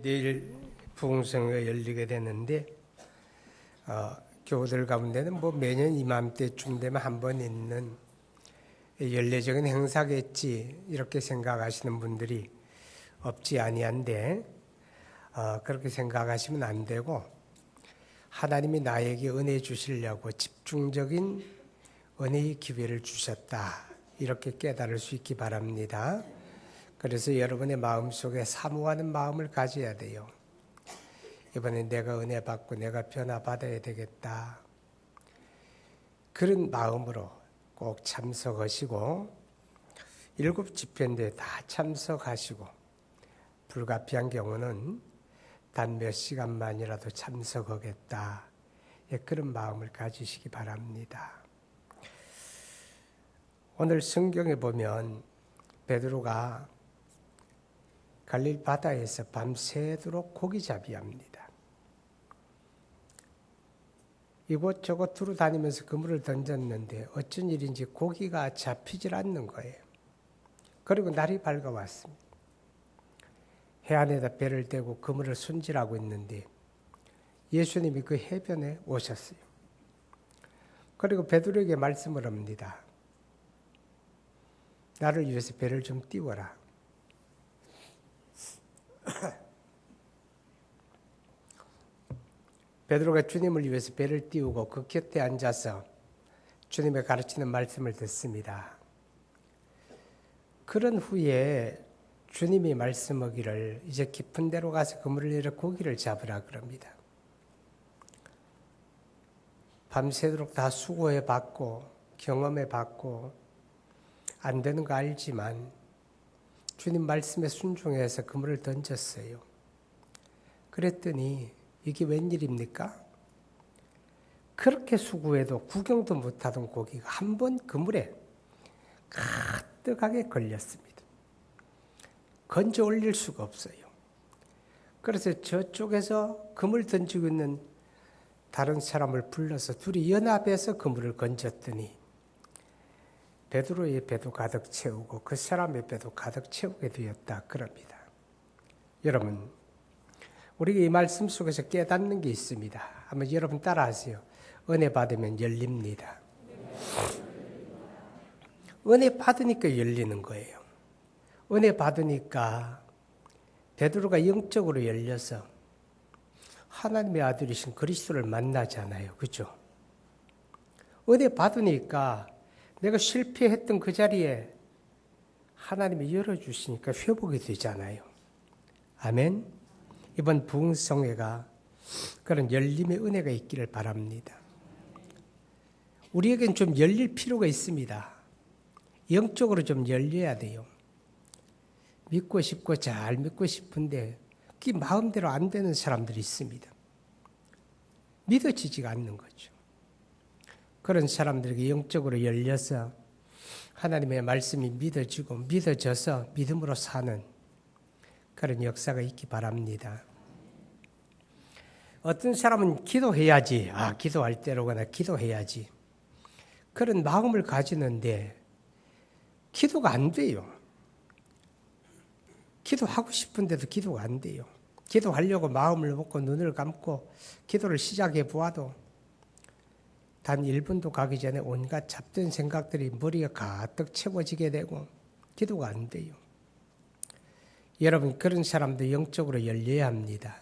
내일 부흥성회가 열리게 되는데 교우들 가운데는 매년 이맘때쯤 되면 한 번 있는 연례적인 행사겠지 이렇게 생각하시는 분들이 없지 아니한데 그렇게 생각하시면 안 되고 하나님이 나에게 은혜 주시려고 집중적인 은혜의 기회를 주셨다 이렇게 깨달을 수 있기 바랍니다. 그래서 여러분의 마음속에 사모하는 마음을 가져야 돼요. 이번에 내가 은혜 받고 내가 변화받아야 되겠다. 그런 마음으로 꼭 참석하시고 7집회인데 다 참석하시고 불가피한 경우는 단 몇 시간만이라도 참석하겠다. 그런 마음을 가지시기 바랍니다. 오늘 성경에 보면 베드로가 갈릴리 바다에서 밤새도록 고기잡이 합니다. 이곳저곳 두루 다니면서 그물을 던졌는데 어쩐 일인지 고기가 잡히질 않는 거예요. 그리고 날이 밝아왔습니다. 해안에다 배를 대고 그물을 손질하고 있는데 예수님이 그 해변에 오셨어요. 그리고 베드로에게 말씀을 합니다. 나를 위해서 배를 좀 띄워라. 베드로가 주님을 위해서 배를 띄우고 그 곁에 앉아서 주님의 가르치는 말씀을 듣습니다. 그런 후에 주님이 말씀하기를 이제 깊은 데로 가서 그물을 내려 고기를 잡으라 그럽니다. 밤새도록 다 수고해 봤고 경험해 봤고 안 되는 거 알지만 주님 말씀에 순종해서 그물을 던졌어요. 그랬더니 이게 웬일입니까? 그렇게 수고해도 구경도 못하던 고기가 한 번 그물에 가득하게 걸렸습니다. 건져 올릴 수가 없어요. 그래서 저쪽에서 그물 던지고 있는 다른 사람을 불러서 둘이 연합해서 그물을 건졌더니 베드로의 배도 가득 채우고 그 사람의 배도 가득 채우게 되었다 그럽니다. 여러분, 우리가 이 말씀 속에서 깨닫는 게 있습니다. 한번 여러분 따라하세요. 은혜 받으면 열립니다. 은혜 받으니까 열리는 거예요. 은혜 받으니까 베드로가 영적으로 열려서 하나님의 아들이신 그리스도를 만나잖아요. 그렇죠? 은혜 받으니까 내가 실패했던 그 자리에 하나님이 열어주시니까 회복이 되잖아요. 아멘. 이번 부흥성회가 그런 열림의 은혜가 있기를 바랍니다. 우리에겐 좀 열릴 필요가 있습니다. 영적으로 좀 열려야 돼요. 믿고 싶고 잘 믿고 싶은데 그게 마음대로 안 되는 사람들이 있습니다. 믿어지지가 않는 거죠. 그런 사람들에게 영적으로 열려서 하나님의 말씀이 믿어지고 믿어져서 믿음으로 사는 그런 역사가 있기 바랍니다. 어떤 사람은 기도해야지, 기도할 때로거나 기도해야지 그런 마음을 가지는데 기도가 안 돼요. 기도하고 싶은데도 기도가 안 돼요. 기도하려고 마음을 먹고 눈을 감고 기도를 시작해 보아도 단 1분도 가기 전에 온갖 잡된 생각들이 머리가 가득 채워지게 되고 기도가 안 돼요. 여러분, 그런 사람도 영적으로 열려야 합니다.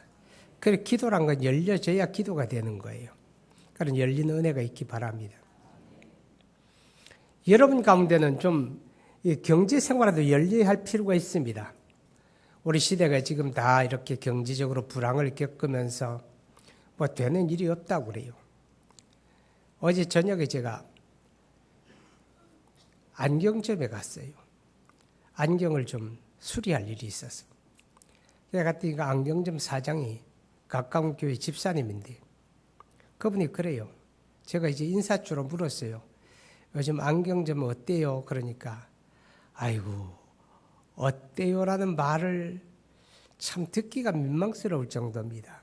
그래, 기도란 건 열려져야 기도가 되는 거예요. 그런 열리는 은혜가 있기 바랍니다. 여러분 가운데는 좀 경제 생활에도 열려야 할 필요가 있습니다. 우리 시대가 지금 다 이렇게 경제적으로 불황을 겪으면서 되는 일이 없다고 그래요. 어제 저녁에 제가 안경점에 갔어요. 안경을 좀 수리할 일이 있어서. 제가 갔더니 그 안경점 사장이 가까운 교회 집사님인데 그분이 그래요. 제가 이제 인사주로 물었어요. 요즘 안경점은 어때요? 그러니까 아이고 어때요라는 말을 참 듣기가 민망스러울 정도입니다.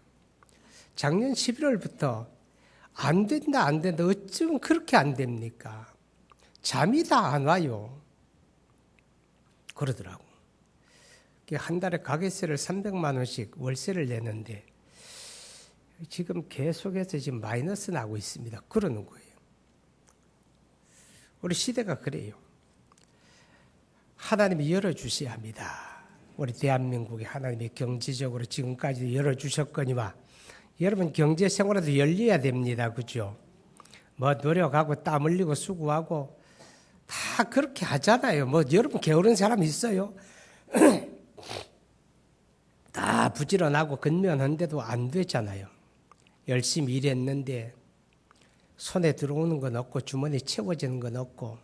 작년 11월부터 안 된다 어쩌면 그렇게 안 됩니까? 잠이 다 안 와요. 그러더라고. 한 달에 가게세를 300만 원씩 월세를 내는데 지금 계속해서 지금 마이너스 나고 있습니다. 그러는 거예요. 우리 시대가 그래요. 하나님이 열어주셔야 합니다. 우리 대한민국이 하나님이 경제적으로 지금까지 열어주셨거니와 여러분 경제생활에도 열려야 됩니다. 그죠? 뭐 노력하고 땀 흘리고 수고하고 다 그렇게 하잖아요. 뭐 여러분 게으른 사람 있어요? 다 부지런하고 근면한데도 안 되잖아요. 열심히 일했는데 손에 들어오는 건 없고 주머니 채워지는 건 없고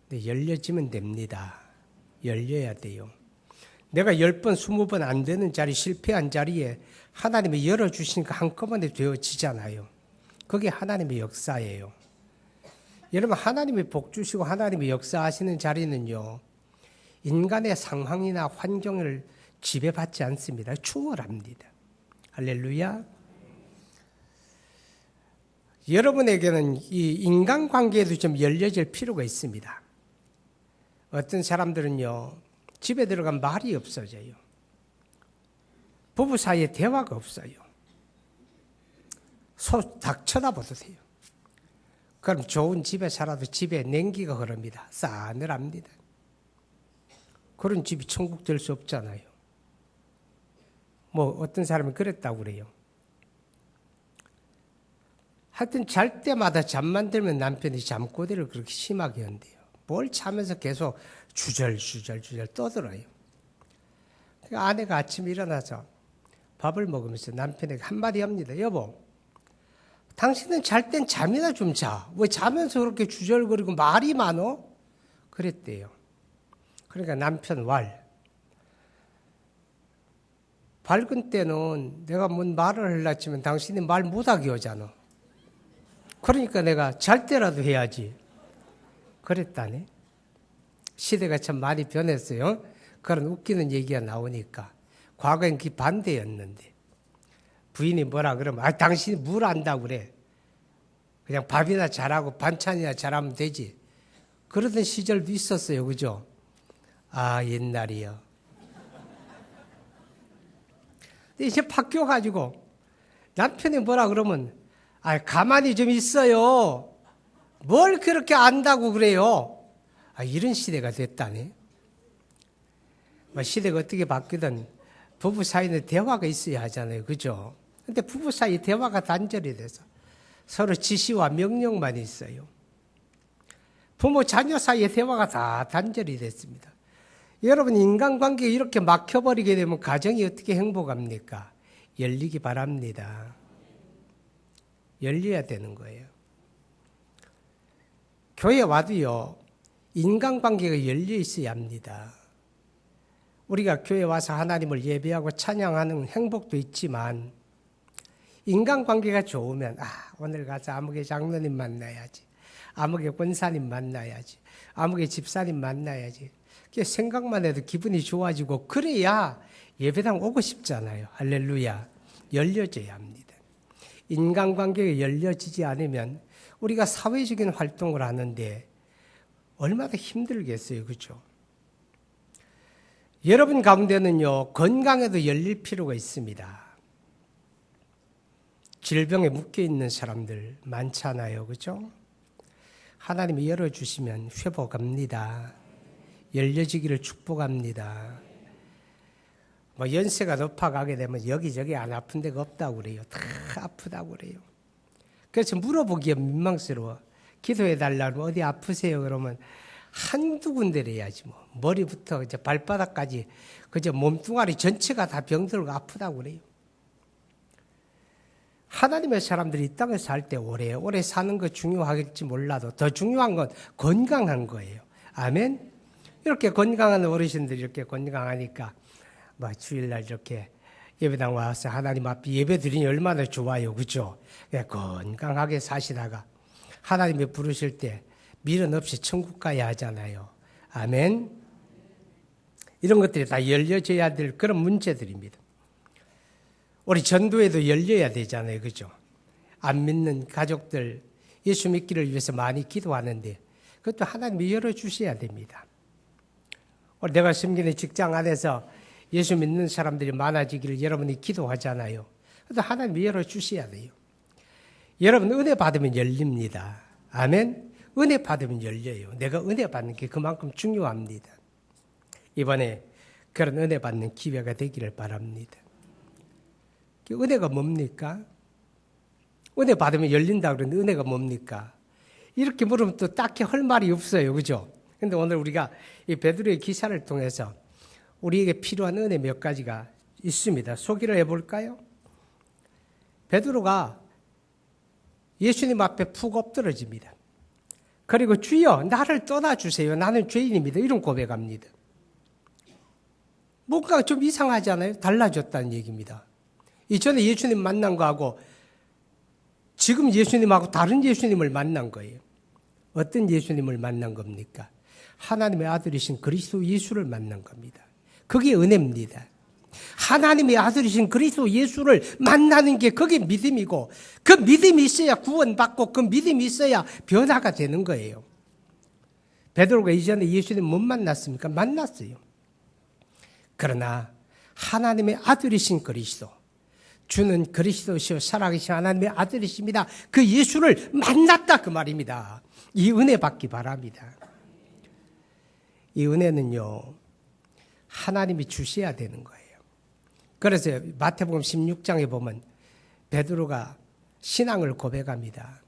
근데 열려지면 됩니다. 열려야 돼요. 내가 10번, 20번 안 되는 자리, 실패한 자리에 하나님이 열어주시니까 한꺼번에 되어지잖아요. 그게 하나님의 역사예요. 여러분 하나님이 복 주시고 하나님이 역사하시는 자리는요. 인간의 상황이나 환경을 지배받지 않습니다. 추월합니다. 할렐루야. 여러분에게는 이 인간관계에도 좀 열려질 필요가 있습니다. 어떤 사람들은요. 집에 들어가면 말이 없어져요. 부부 사이에 대화가 없어요. 딱 쳐다보세요. 그럼 좋은 집에 살아도 집에 냉기가 흐릅니다. 싸늘합니다. 그런 집이 천국 될 수 없잖아요. 뭐 어떤 사람이 그랬다고 그래요. 하여튼 잘 때마다 잠만 들면 남편이 잠꼬대를 그렇게 심하게 한대요. 뭘 자면서 계속 주절주절 떠들어요. 그러니까 아내가 아침에 일어나서 밥을 먹으면서 남편에게 한마디 합니다. 여보, 당신은 잘 땐 잠이나 좀 자. 왜 자면서 그렇게 주절거리고 말이 많어? 그랬대요. 그러니까 남편 밝은 때는 내가 뭔 말을 하려 치면 당신이 말 못하게 하잖아. 그러니까 내가 잘 때라도 해야지. 그랬다네. 시대가 참 많이 변했어요. 그런 웃기는 얘기가 나오니까. 과거엔 그 반대였는데. 부인이 뭐라 그러면 당신이 뭘 안다고 그래. 그냥 밥이나 잘하고 반찬이나 잘하면 되지. 그러던 시절도 있었어요. 그죠? 옛날이요. 근데 이제 바뀌어가지고 남편이 뭐라 그러면 가만히 좀 있어요. 뭘 그렇게 안다고 그래요. 이런 시대가 됐다네. 시대가 어떻게 바뀌든 부부 사이는 대화가 있어야 하잖아요. 그죠? 근데 부부 사이 대화가 단절이 돼서 서로 지시와 명령만 있어요. 부모 자녀 사이의 대화가 다 단절이 됐습니다. 여러분 인간관계가 이렇게 막혀버리게 되면 가정이 어떻게 행복합니까? 열리기 바랍니다. 열려야 되는 거예요. 교회 와도요. 인간관계가 열려 있어야 합니다. 우리가 교회 와서 하나님을 예배하고 찬양하는 행복도 있지만 인간관계가 좋으면 오늘 가서 아무개 장로님 만나야지. 아무개 권사님 만나야지. 아무개 집사님 만나야지. 생각만 해도 기분이 좋아지고 그래야 예배당 오고 싶잖아요. 할렐루야. 열려져야 합니다. 인간관계가 열려지지 않으면 우리가 사회적인 활동을 하는데 얼마나 힘들겠어요. 그렇죠? 여러분 가운데는요. 건강에도 열릴 필요가 있습니다. 질병에 묶여있는 사람들 많잖아요. 그렇죠? 하나님이 열어주시면 회복합니다. 열려지기를 축복합니다. 연세가 높아가게 되면 여기저기 안 아픈 데가 없다고 그래요. 다 아프다고 그래요. 그래서 물어보기가 민망스러워. 기도해달라고 어디 아프세요? 그러면 한두 군데를 해야지 뭐. 머리부터 이제 발바닥까지 그저 몸뚱아리 전체가 다 병들고 아프다고 그래요. 하나님의 사람들이 이 땅에 살 때 오래 사는 거 중요하겠지 몰라도 더 중요한 건 건강한 거예요. 아멘? 이렇게 건강한 어르신들이 이렇게 건강하니까 주일날 이렇게 예배당 와서 하나님 앞에 예배 드리니 얼마나 좋아요. 그죠? 건강하게 사시다가 하나님이 부르실 때 미련 없이 천국 가야 하잖아요. 아멘? 이런 것들이 다 열려져야 될 그런 문제들입니다. 우리 전도에도 열려야 되잖아요. 그죠? 안 믿는 가족들 예수 믿기를 위해서 많이 기도하는데 그것도 하나님이 열어주셔야 됩니다. 내가 섬기는 직장 안에서 예수 믿는 사람들이 많아지기를 여러분이 기도하잖아요. 그래서 하나님이 열어주셔야 돼요. 여러분 은혜 받으면 열립니다. 아멘. 은혜 받으면 열려요. 내가 은혜 받는 게 그만큼 중요합니다. 이번에 그런 은혜 받는 기회가 되기를 바랍니다. 은혜가 뭡니까? 은혜 받으면 열린다 그러는데 은혜가 뭡니까? 이렇게 물으면 또 딱히 할 말이 없어요. 그죠? 근데 오늘 우리가 이 베드로의 기사를 통해서 우리에게 필요한 은혜 몇 가지가 있습니다. 소개를 해볼까요? 베드로가 예수님 앞에 푹 엎드러집니다. 그리고 주여 나를 떠나주세요. 나는 죄인입니다. 이런 고백합니다. 뭔가 좀 이상하잖아요. 달라졌다는 얘기입니다. 이전에 예수님 만난 거하고 지금 예수님하고 다른 예수님을 만난 거예요. 어떤 예수님을 만난 겁니까? 하나님의 아들이신 그리스도 예수를 만난 겁니다. 그게 은혜입니다. 하나님의 아들이신 그리스도 예수를 만나는 게 그게 믿음이고 그 믿음이 있어야 구원받고 그 믿음이 있어야 변화가 되는 거예요. 베드로가 이전에 예수님 못 만났습니까? 만났어요. 그러나 하나님의 아들이신 그리스도, 주는 그리스도시요 살아계신 하나님의 아들이십니다. 그 예수를 만났다 그 말입니다. 이 은혜 받기 바랍니다. 이 은혜는요, 하나님이 주셔야 되는 거예요. 그래서 마태복음 16장에 보면 베드로가 신앙을 고백합니다.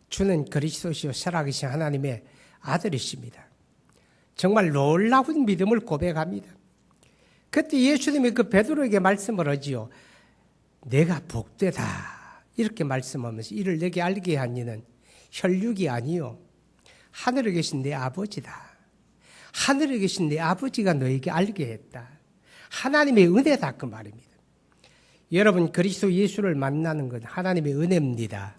주는 그리스도시요 살아계신 하나님의 아들이십니다. 정말 놀라운 믿음을 고백합니다. 그때 예수님이 그 베드로에게 말씀을 하지요. 내가 복되다 이렇게 말씀하면서 이를 내게 알게 한 이는 혈육이 아니요 하늘에 계신 내 아버지다. 하늘에 계신 내 아버지가 너에게 알게 했다. 하나님의 은혜다 그 말입니다. 여러분 그리스도 예수를 만나는 건 하나님의 은혜입니다.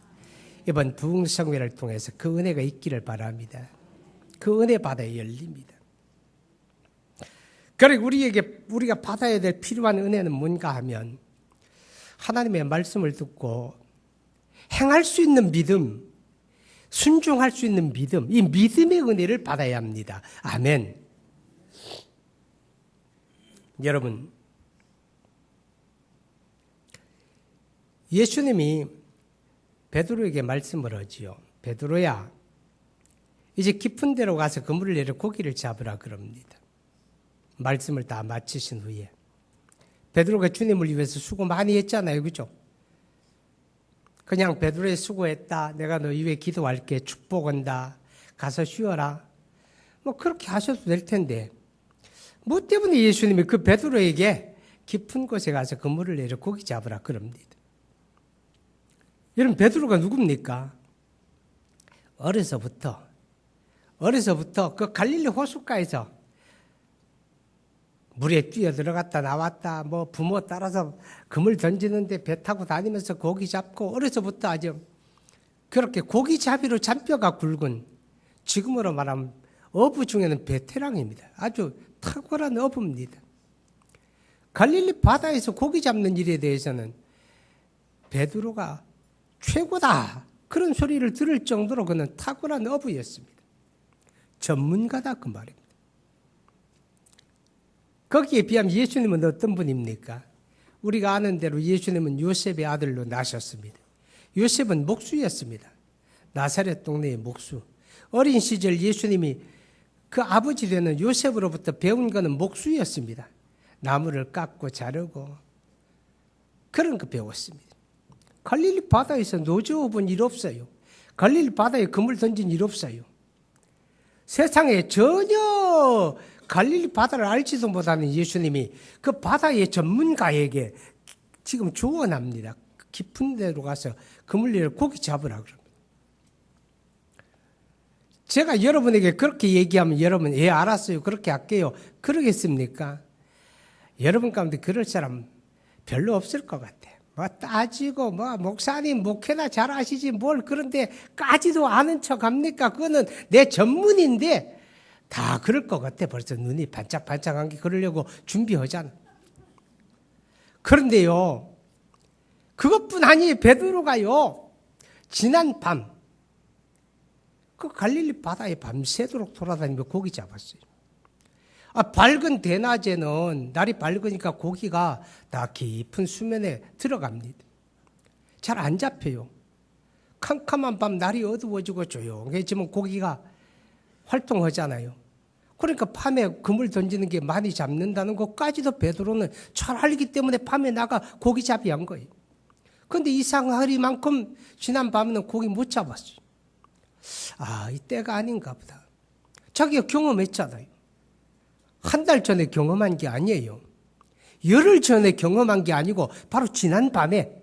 이번 부흥성회를 통해서 그 은혜가 있기를 바랍니다. 그 은혜 받아야 열립니다. 그리고 우리가 받아야 될 필요한 은혜는 뭔가 하면 하나님의 말씀을 듣고 행할 수 있는 믿음, 순종할 수 있는 믿음, 이 믿음의 은혜를 받아야 합니다. 아멘. 여러분, 예수님이 베드로에게 말씀을 하지요. 베드로야, 이제 깊은 데로 가서 그물을 내려 고기를 잡으라 그럽니다. 말씀을 다 마치신 후에 베드로가 주님을 위해서 수고 많이 했잖아요. 그죠? 그냥 베드로의 수고했다. 내가 너 위해 기도할게. 축복한다. 가서 쉬어라. 뭐 그렇게 하셔도 될 텐데 뭐 때문에 예수님이 그 베드로에게 깊은 곳에 가서 그물을 내려 고기 잡으라 그럽니다. 여러분 베드로가 누굽니까? 어려서부터 그 갈릴리 호숫가에서 물에 뛰어 들어갔다 나왔다 뭐 부모 따라서 그물 던지는데 배 타고 다니면서 고기 잡고 어려서부터 아주 그렇게 고기 잡이로 잔뼈가 굵은 지금으로 말하면 어부 중에는 베테랑입니다. 아주 탁월한 어부입니다. 갈릴리 바다에서 고기 잡는 일에 대해서는 베드로가 최고다 그런 소리를 들을 정도로 그는 탁월한 어부였습니다. 전문가다 그 말입니다. 거기에 비하면 예수님은 어떤 분입니까? 우리가 아는 대로 예수님은 요셉의 아들로 나셨습니다. 요셉은 목수였습니다. 나사렛 동네의 목수. 어린 시절 예수님이 그 아버지 되는 요셉으로부터 배운 것은 목수였습니다. 나무를 깎고 자르고 그런 거 배웠습니다. 갈릴리 바다에서 노조 본 일 없어요. 갈릴리 바다에 그물 던진 일 없어요. 세상에 전혀 갈릴리 바다를 알지도 못하는 예수님이 그 바다의 전문가에게 지금 조언합니다. 깊은 데로 가서 그물리를 고기 잡으라 그럽니다. 제가 여러분에게 그렇게 얘기하면 여러분 예 알았어요 그렇게 할게요 그러겠습니까? 여러분 가운데 그럴 사람 별로 없을 것 같아요. 뭐 따지고 뭐 목사님 목회나 잘 아시지 뭘 그런데 까지도 아는 척 합니까? 그거는 내 전문인데 다 그럴 것 같아. 벌써 눈이 반짝반짝한 게 그러려고 준비하잖아. 그런데요, 그것뿐 아니에요. 베드로가요, 지난 밤, 그 갈릴리 바다에 밤새도록 돌아다니며 고기 잡았어요. 밝은 대낮에는 날이 밝으니까 고기가 다 깊은 수면에 들어갑니다. 잘 안 잡혀요. 캄캄한 밤 날이 어두워지고 조용해지면 고기가 활동하잖아요. 그러니까 밤에 그물 던지는 게 많이 잡는다는 것까지도 베드로는 잘 알기 때문에 밤에 나가 고기 잡이 한 거예요. 그런데 이상하리만큼 지난 밤에는 고기 못 잡았어요. 이 때가 아닌가 보다. 자기가 경험했잖아요. 한 달 전에 경험한 게 아니에요. 열흘 전에 경험한 게 아니고 바로 지난 밤에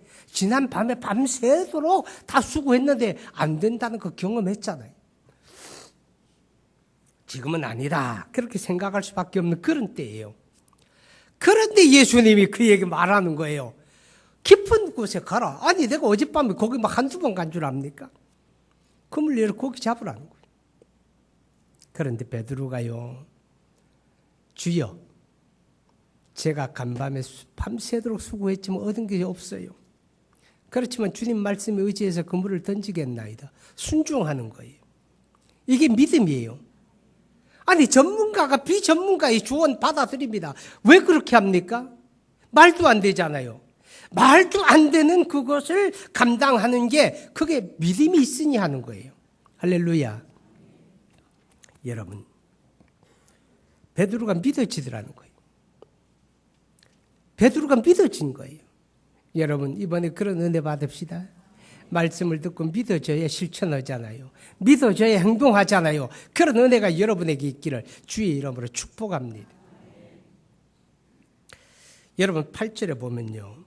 밤새도록 다 수고했는데 안 된다는 거 경험했잖아요. 지금은 아니다. 그렇게 생각할 수밖에 없는 그런 때예요. 그런데 예수님이 그에게 말하는 거예요. 깊은 곳에 가라. 아니 내가 어젯밤에 고기 막 한두 번 간 줄 압니까? 그물 내려 고기 잡으라는 거예요. 그런데 베드로가요. 주여, 제가 간밤에 밤새도록 수고했지만 얻은 게 없어요. 그렇지만 주님 말씀에 의지해서 그물을 던지겠나이다. 순종하는 거예요. 이게 믿음이에요. 아니 전문가가 비전문가의 조언 받아들입니다. 왜 그렇게 합니까? 말도 안 되잖아요. 말도 안 되는 그것을 감당하는 게 그게 믿음이 있으니 하는 거예요. 할렐루야. 여러분, 베드로가 믿어지더라는 거예요. 베드로가 믿어진 거예요. 여러분, 이번에 그런 은혜 받읍시다. 말씀을 듣고 믿어져야 실천하잖아요. 믿어져야 행동하잖아요. 그런 은혜가 여러분에게 있기를 주의 이름으로 축복합니다. 여러분 8절에 보면요.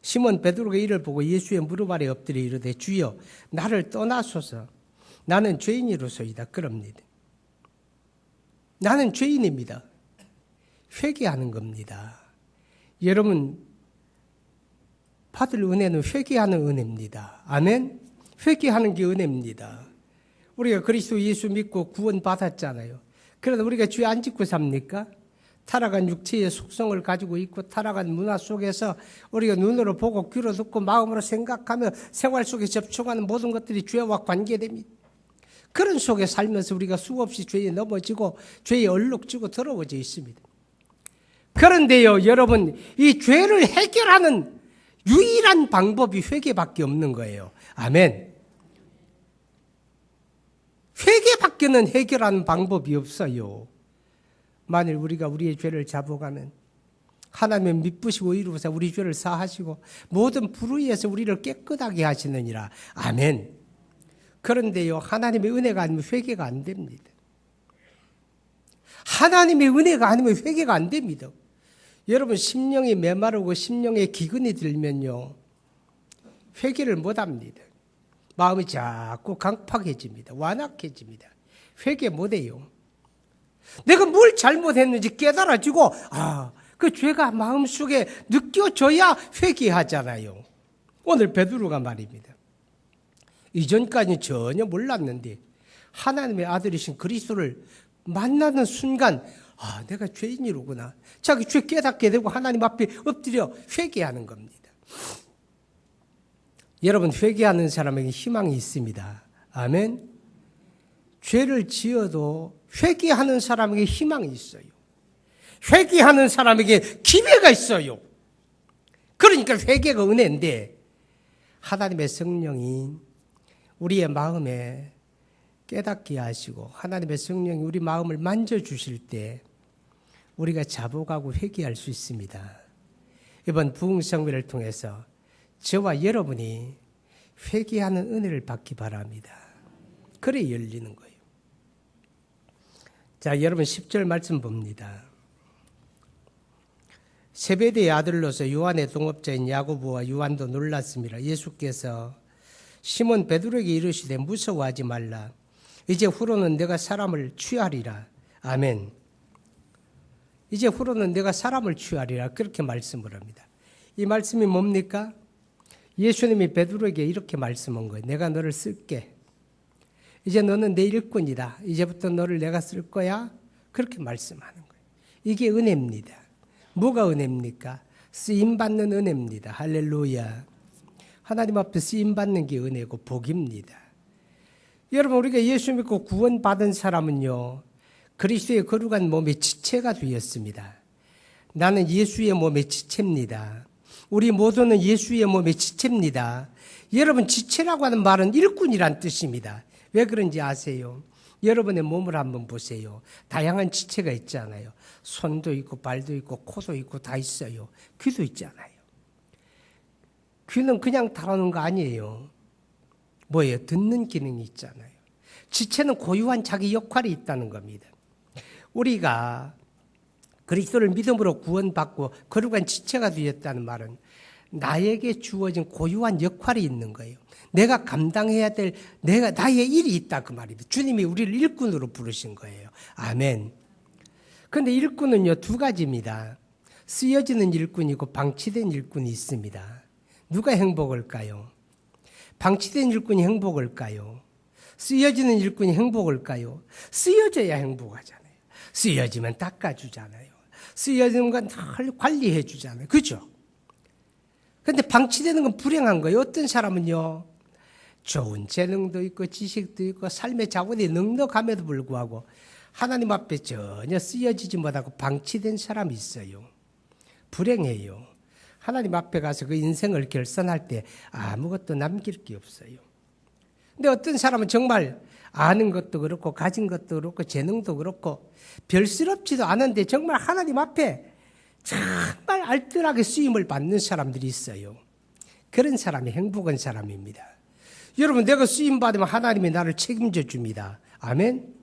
시몬 베드로가 이를 보고 예수의 무릎 아래 엎드려 이르되 주여 나를 떠나소서 나는 죄인이로소이다. 그럽니다. 나는 죄인입니다. 회개하는 겁니다. 여러분 받을 은혜는 회개하는 은혜입니다. 아멘. 회개하는 게 은혜입니다. 우리가 그리스도 예수 믿고 구원 받았잖아요. 그래도 우리가 죄 안 짓고 삽니까? 타락한 육체의 속성을 가지고 있고 타락한 문화 속에서 우리가 눈으로 보고 귀로 듣고 마음으로 생각하며 생활 속에 접촉하는 모든 것들이 죄와 관계됩니다. 그런 속에 살면서 우리가 수없이 죄에 넘어지고 죄에 얼룩지고 더러워져 있습니다. 그런데요, 여러분, 이 죄를 해결하는 유일한 방법이 회개밖에 없는 거예요. 아멘. 회개밖에는 해결하는 방법이 없어요. 만일 우리가 우리의 죄를 잡아가면 하나님은 미쁘시고 의로우사 우리 죄를 사하시고 모든 불의에서 우리를 깨끗하게 하시느니라. 아멘. 그런데요, 하나님의 은혜가 아니면 회개가 안 됩니다. 하나님의 은혜가 아니면 회개가 안 됩니다. 여러분 심령이 메마르고 심령에 기근이 들면요 회개를 못합니다. 마음이 자꾸 강팍해집니다. 완악해집니다. 회개 못해요. 내가 뭘 잘못했는지 깨달아지고 그 죄가 마음속에 느껴져야 회개하잖아요. 오늘 베드로가 말입니다. 이전까지 전혀 몰랐는데 하나님의 아들이신 그리스도를 만나는 순간 내가 죄인이로구나. 자기 죄 깨닫게 되고 하나님 앞에 엎드려 회개하는 겁니다. 여러분 회개하는 사람에게 희망이 있습니다. 아멘. 죄를 지어도 회개하는 사람에게 희망이 있어요. 회개하는 사람에게 기회가 있어요. 그러니까 회개가 은혜인데 하나님의 성령이 우리의 마음에 깨닫게 하시고 하나님의 성령이 우리 마음을 만져주실 때 우리가 잡아가고 회개할 수 있습니다. 이번 부흥성회를 통해서 저와 여러분이 회개하는 은혜를 받기 바랍니다. 그래 열리는 거예요. 자, 여러분 10절 말씀 봅니다. 세베대의 아들로서 요한의 동업자인 야고보와 요한도 놀랐습니다. 예수께서 시몬 베드로에게 이르시되 무서워하지 말라. 이제 후로는 내가 사람을 취하리라. 아멘. 이제 후로는 내가 사람을 취하리라. 그렇게 말씀을 합니다. 이 말씀이 뭡니까? 예수님이 베드로에게 이렇게 말씀한 거예요. 내가 너를 쓸게. 이제 너는 내 일꾼이다. 이제부터 너를 내가 쓸 거야. 그렇게 말씀하는 거예요. 이게 은혜입니다. 뭐가 은혜입니까? 쓰임받는 은혜입니다. 할렐루야. 하나님 앞에 쓰임받는 게 은혜고 복입니다. 여러분 우리가 예수 믿고 구원받은 사람은요. 그리스도의 거룩한 몸의 지체가 되었습니다. 나는 예수의 몸의 지체입니다. 우리 모두는 예수의 몸의 지체입니다. 여러분, 지체라고 하는 말은 일꾼이란 뜻입니다. 왜 그런지 아세요? 여러분의 몸을 한번 보세요. 다양한 지체가 있잖아요. 손도 있고 발도 있고 코도 있고 다 있어요. 귀도 있잖아요. 귀는 그냥 다루는 거 아니에요. 뭐예요? 듣는 기능이 있잖아요. 지체는 고유한 자기 역할이 있다는 겁니다. 우리가 그리스도를 믿음으로 구원받고 거룩한 지체가 되었다는 말은 나에게 주어진 고유한 역할이 있는 거예요. 내가 감당해야 될 나의 일이 있다 그 말입니다. 주님이 우리를 일꾼으로 부르신 거예요. 아멘. 그런데 일꾼은요, 두 가지입니다. 쓰여지는 일꾼이고 방치된 일꾼이 있습니다. 누가 행복을까요? 방치된 일꾼이 행복을까요? 쓰여지는 일꾼이 행복을까요? 쓰여져야 행복하잖아요. 쓰여지면 닦아주잖아요. 쓰여지는 건 늘 관리해 주잖아요. 그죠? 근데 방치되는 건 불행한 거예요. 어떤 사람은요, 좋은 재능도 있고 지식도 있고 삶의 자원이 넉넉함에도 불구하고 하나님 앞에 전혀 쓰여지지 못하고 방치된 사람이 있어요. 불행해요. 하나님 앞에 가서 그 인생을 결산할 때 아무것도 남길 게 없어요. 근데 어떤 사람은 정말 아는 것도 그렇고 가진 것도 그렇고 재능도 그렇고 별스럽지도 않은데 정말 하나님 앞에 정말 알뜰하게 쓰임을 받는 사람들이 있어요. 그런 사람이 행복한 사람입니다. 여러분, 내가 쓰임 받으면 하나님이 나를 책임져 줍니다. 아멘.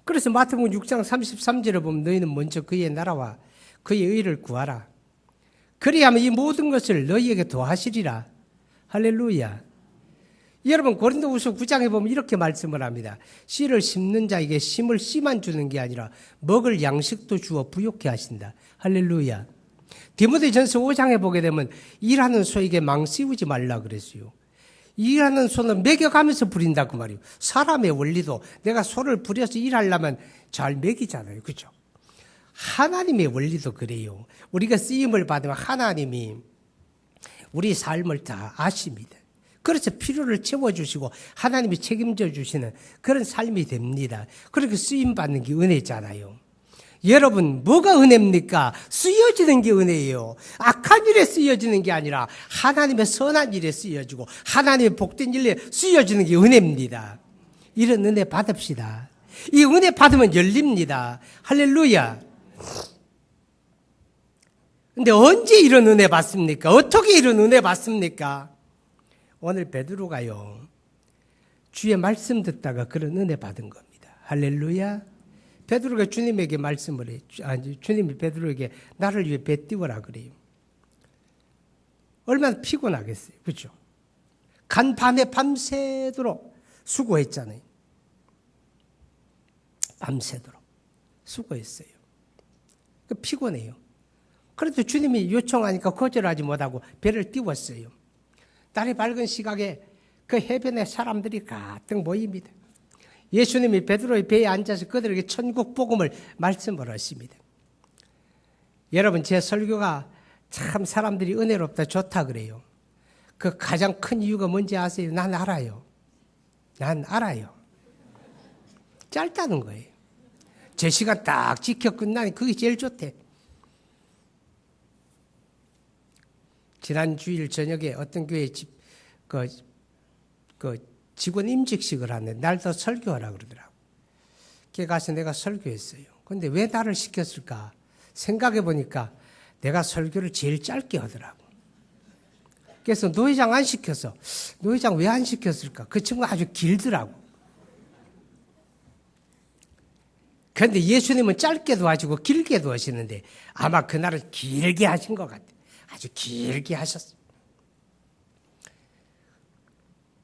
그래서 마태복음 6장 33절에 보면 너희는 먼저 그의 나라와 그의 의를 구하라. 그리하면 이 모든 것을 너희에게 더하시리라. 할렐루야. 여러분, 고린도후서 9장에 보면 이렇게 말씀을 합니다. 씨를 심는 자에게 심을 씨만 주는 게 아니라 먹을 양식도 주어 부욕케 하신다. 할렐루야. 디모데전서 5장에 보게 되면 일하는 소에게 망씌우지 말라 그랬어요. 일하는 소는 먹여가면서 부린다 그 말이에요. 사람의 원리도 내가 소를 부려서 일하려면 잘 먹이잖아요. 그죠? 하나님의 원리도 그래요. 우리가 쓰임을 받으면 하나님이 우리 삶을 다 아십니다. 그래서 필요를 채워주시고 하나님이 책임져 주시는 그런 삶이 됩니다. 그렇게 쓰임받는 게 은혜잖아요. 여러분, 뭐가 은혜입니까? 쓰여지는 게 은혜예요. 악한 일에 쓰여지는 게 아니라 하나님의 선한 일에 쓰여지고 하나님의 복된 일에 쓰여지는 게 은혜입니다. 이런 은혜 받읍시다. 이 은혜 받으면 열립니다. 할렐루야. 근데 언제 이런 은혜 받습니까? 어떻게 이런 은혜 받습니까? 오늘 베드로가요, 주의 말씀 듣다가 그런 은혜 받은 겁니다. 할렐루야. 베드로가 주님에게 말씀을 해. 주님이 베드로에게 나를 위해 배 띄워라 그래요. 얼마나 피곤하겠어요. 그렇죠? 간밤에 밤새도록 수고했잖아요. 밤새도록 수고했어요. 피곤해요. 그래도 주님이 요청하니까 거절하지 못하고 배를 띄웠어요. 날이 밝은 시각에 그 해변에 사람들이 가득 모입니다. 예수님이 베드로의 배에 앉아서 그들에게 천국 복음을 말씀을 하십니다. 여러분, 제 설교가 참 사람들이 은혜롭다 좋다 그래요. 그 가장 큰 이유가 뭔지 아세요? 난 알아요. 난 알아요. 짧다는 거예요. 제 시간 딱 지켜 끝나니 그게 제일 좋대. 지난 주일 저녁에 어떤 교회 직원 임직식을 하는데 날 더 설교하라 그러더라고. 걔 가서 내가 설교했어요. 근데 왜 나를 시켰을까? 생각해 보니까 내가 설교를 제일 짧게 하더라고. 그래서 노회장 안 시켜서, 노회장 왜 안 시켰을까? 그 친구가 아주 길더라고. 그런데 예수님은 짧게도 하시고 길게도 하시는데 아마 그날은 길게 하신 것 같아요. 아주 길게 하셨어요.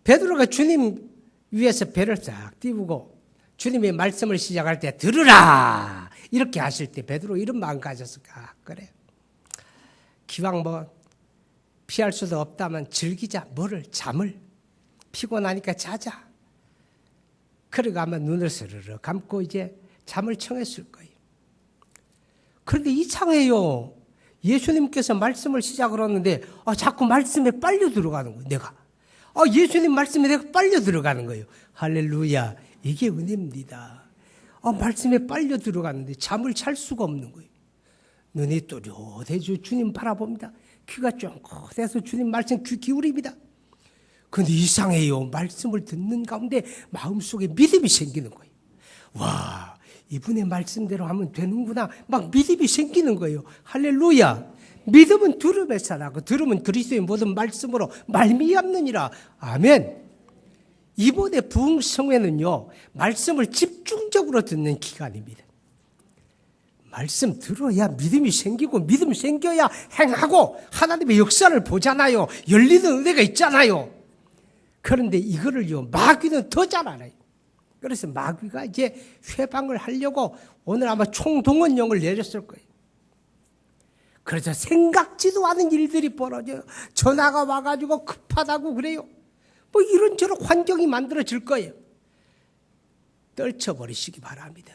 베드로가 주님 위에서 배를 싹 띄우고 주님의 말씀을 시작할 때 들으라 이렇게 하실 때 베드로 이런 마음 가졌을까? 그래. 기왕 뭐 피할 수도 없다면 즐기자. 뭐를? 잠을. 피곤하니까 자자. 그러고 아마 눈을 스르르 감고 이제 잠을 청했을 거예요. 그런데 이상해요. 예수님께서 말씀을 시작을 하는데 자꾸 말씀에 빨려 들어가는 거예요. 내가. 예수님 말씀에 내가 빨려 들어가는 거예요. 할렐루야. 이게 은혜입니다. 말씀에 빨려 들어가는데 잠을 잘 수가 없는 거예요. 눈이 또렷해져 주님 바라봅니다. 귀가 쫑긋해서 주님 말씀 귀 기울입니다. 그런데 이상해요. 말씀을 듣는 가운데 마음속에 믿음이 생기는 거예요. 와, 이분의 말씀대로 하면 되는구나. 막 믿음이 생기는 거예요. 할렐루야. 믿음은 들음에서 나고 들음은 그리스도의 모든 말씀으로 말미암느니라. 아멘. 이번에 부흥성회는요, 말씀을 집중적으로 듣는 기간입니다. 말씀 들어야 믿음이 생기고 믿음 생겨야 행하고 하나님의 역사를 보잖아요. 열리는 은혜가 있잖아요. 그런데 이거를요, 마귀는 더 잘 알아요. 그래서 마귀가 이제 회방을 하려고 오늘 아마 총동원령을 내렸을 거예요. 그래서 생각지도 않은 일들이 벌어져요. 전화가 와가지고 급하다고 그래요. 뭐 이런저런 환경이 만들어질 거예요. 떨쳐버리시기 바랍니다.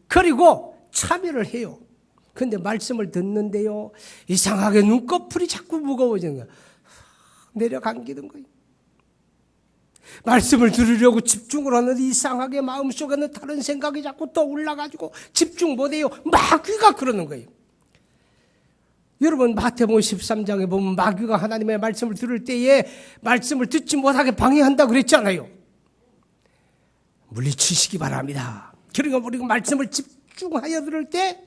그리고 참여를 해요. 근데 말씀을 듣는데요, 이상하게 눈꺼풀이 자꾸 무거워지는 거예요. 내려감기는 거예요. 말씀을 들으려고 집중을 하는데 이상하게 마음속에는 다른 생각이 자꾸 떠올라가지고 집중 못해요. 마귀가 그러는 거예요. 여러분 마태복음 13장에 보면 마귀가 하나님의 말씀을 들을 때에 말씀을 듣지 못하게 방해한다고 그랬잖아요. 물리치시기 바랍니다. 그러니까 우리가 말씀을 집중하여 들을 때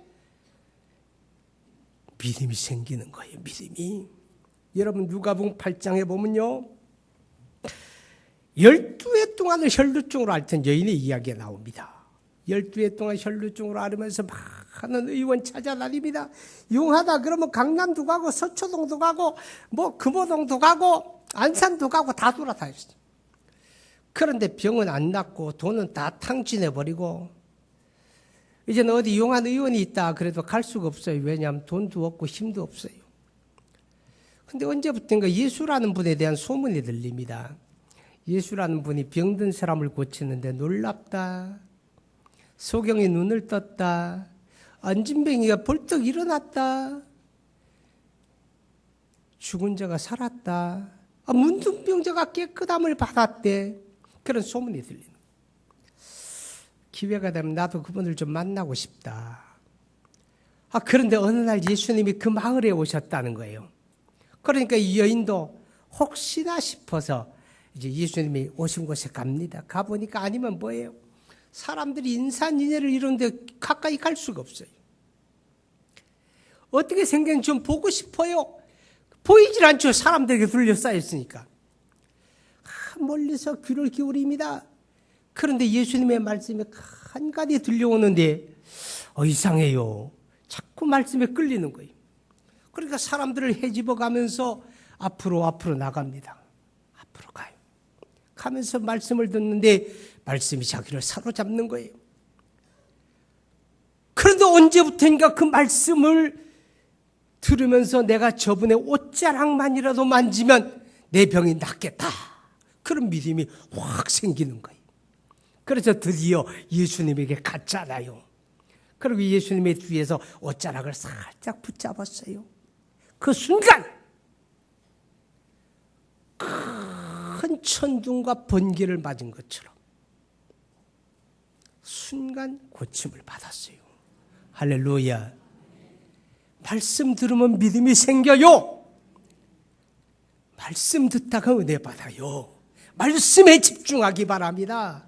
믿음이 생기는 거예요. 믿음이. 여러분 누가복음 8장에 보면요, 12해 동안을 혈루증으로 앓던 여인의 이야기가 나옵니다. 12해 동안 혈루증으로 앓으면서 많은 의원 찾아다닙니다. 용하다 그러면 강남도 가고 서초동도 가고 뭐 금호동도 가고 안산도 가고 다 돌아다녔어요. 그런데 병은 안 낫고 돈은 다 탕진해버리고 이제는 어디 용한 의원이 있다 그래도 갈 수가 없어요. 왜냐하면 돈도 없고 힘도 없어요. 근데 언제부턴가 예수라는 분에 대한 소문이 들립니다. 예수라는 분이 병든 사람을 고치는데 놀랍다. 소경이 눈을 떴다. 안진뱅이가 벌떡 일어났다. 죽은 자가 살았다. 문둥병자가 깨끗함을 받았대. 그런 소문이 들리는 거예요. 기회가 되면 나도 그분을 좀 만나고 싶다. 그런데 어느 날 예수님이 그 마을에 오셨다는 거예요. 그러니까 이 여인도 혹시나 싶어서 이제 예수님이 오신 곳에 갑니다. 가보니까 아니면 뭐예요? 사람들이 인산인해를 이루는데 가까이 갈 수가 없어요. 어떻게 생겼는지 좀 보고 싶어요. 보이질 않죠. 사람들에게 둘러싸였으니까. 멀리서 귀를 기울입니다. 그런데 예수님의 말씀이 한가지 들려오는데 이상해요. 자꾸 말씀에 끌리는 거예요. 그러니까 사람들을 헤집어 가면서 앞으로 나갑니다. 앞으로 가요. 가면서 말씀을 듣는데 말씀이 자기를 사로잡는 거예요. 그런데 언제부터인가 그 말씀을 들으면서 내가 저분의 옷자락만이라도 만지면 내 병이 낫겠다. 그런 믿음이 확 생기는 거예요. 그래서 드디어 예수님에게 갔잖아요. 그리고 예수님의 뒤에서 옷자락을 살짝 붙잡았어요. 그 순간 큰 천둥과 번개를 맞은 것처럼 순간 고침을 받았어요. 할렐루야. 말씀 들으면 믿음이 생겨요. 말씀 듣다가 은혜 받아요. 말씀에 집중하기 바랍니다.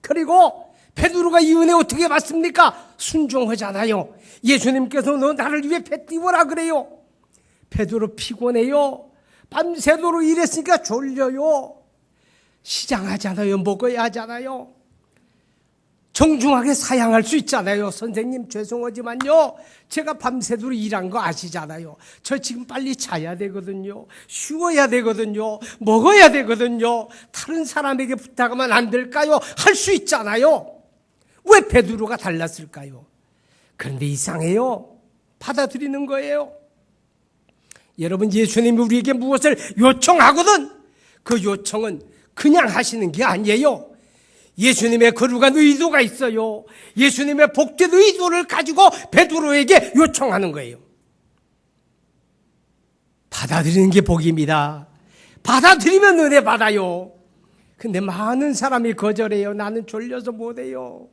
그리고 베드로가 이 은혜 어떻게 받습니까? 순종하잖아요. 예수님께서 너 나를 위해 배 띄워라 그래요. 베드로 피곤해요. 밤새도록 일했으니까 졸려요. 시장하잖아요. 먹어야 하잖아요. 정중하게 사양할 수 있잖아요. 선생님 죄송하지만요, 제가 밤새도록 일한 거 아시잖아요. 저 지금 빨리 자야 되거든요. 쉬어야 되거든요. 먹어야 되거든요. 다른 사람에게 부탁하면 안 될까요? 할 수 있잖아요. 왜 베드로가 달랐을까요? 그런데 이상해요. 받아들이는 거예요. 여러분, 예수님이 우리에게 무엇을 요청하거든 그 요청은 그냥 하시는 게 아니에요. 예수님의 거룩한 의도가 있어요. 예수님의 복된 의도를 가지고 베드로에게 요청하는 거예요. 받아들이는 게 복입니다. 받아들이면 은혜 받아요. 근데 많은 사람이 거절해요. 나는 졸려서 못해요.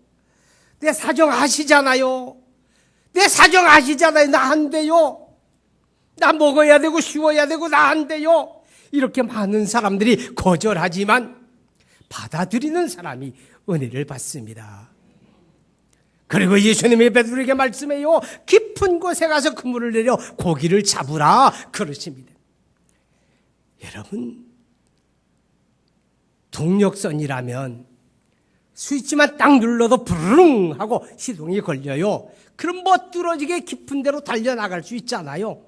내 사정 아시잖아요. 내 사정 아시잖아요. 나 안 돼요. 나 먹어야 되고 쉬어야 되고 나 안 돼요. 이렇게 많은 사람들이 거절하지만 받아들이는 사람이 은혜를 받습니다. 그리고 예수님이 베드로에게 말씀해요. 깊은 곳에 가서 그물을 내려 고기를 잡으라 그러십니다. 여러분, 동력선이라면 스위치만 딱 눌러도 부르릉 하고 시동이 걸려요. 그럼 멋들어지게 깊은 데로 달려나갈 수 있잖아요.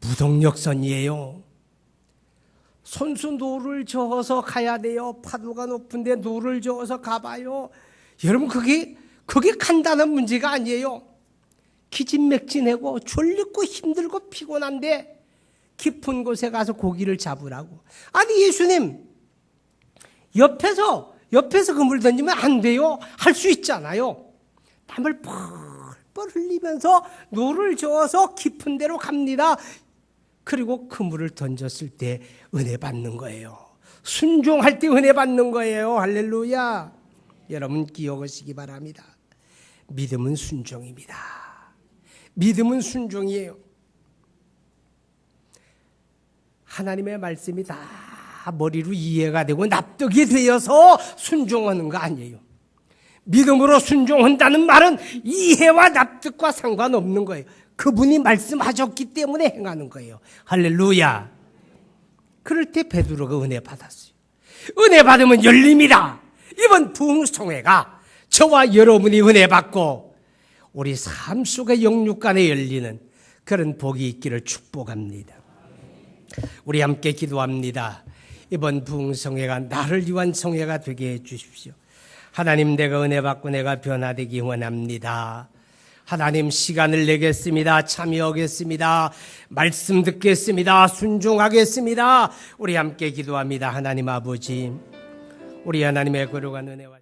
무동력선이에요. 손수 노를 저어서 가야 돼요. 파도가 높은데 노를 저어서 가봐요. 여러분, 그게 간단한 문제가 아니에요. 기진맥진하고 졸리고 힘들고 피곤한데 깊은 곳에 가서 고기를 잡으라고. 아니, 예수님, 옆에서 그물 던지면 안 돼요. 할 수 있잖아요. 땀을 뻘뻘 흘리면서 노를 저어서 깊은 데로 갑니다. 그리고 그물을 던졌을 때 은혜 받는 거예요. 순종할 때 은혜 받는 거예요. 할렐루야. 여러분 기억하시기 바랍니다. 믿음은 순종입니다. 믿음은 순종이에요. 하나님의 말씀이 다 머리로 이해가 되고 납득이 되어서 순종하는 거 아니에요. 믿음으로 순종한다는 말은 이해와 납득과 상관없는 거예요. 그분이 말씀하셨기 때문에 행하는 거예요. 할렐루야. 그럴 때 베드로가 은혜 받았어요. 은혜 받으면 열립니다. 이번 부흥성회가 저와 여러분이 은혜 받고 우리 삶 속의 영육간에 열리는 그런 복이 있기를 축복합니다. 우리 함께 기도합니다. 이번 부흥성회가 나를 위한 성회가 되게 해 주십시오. 하나님, 내가 은혜 받고 내가 변화되기 원합니다. 하나님, 시간을 내겠습니다. 참여하겠습니다. 말씀 듣겠습니다. 순종하겠습니다. 우리 함께 기도합니다. 하나님 아버지, 우리 하나님의 거룩한 은혜와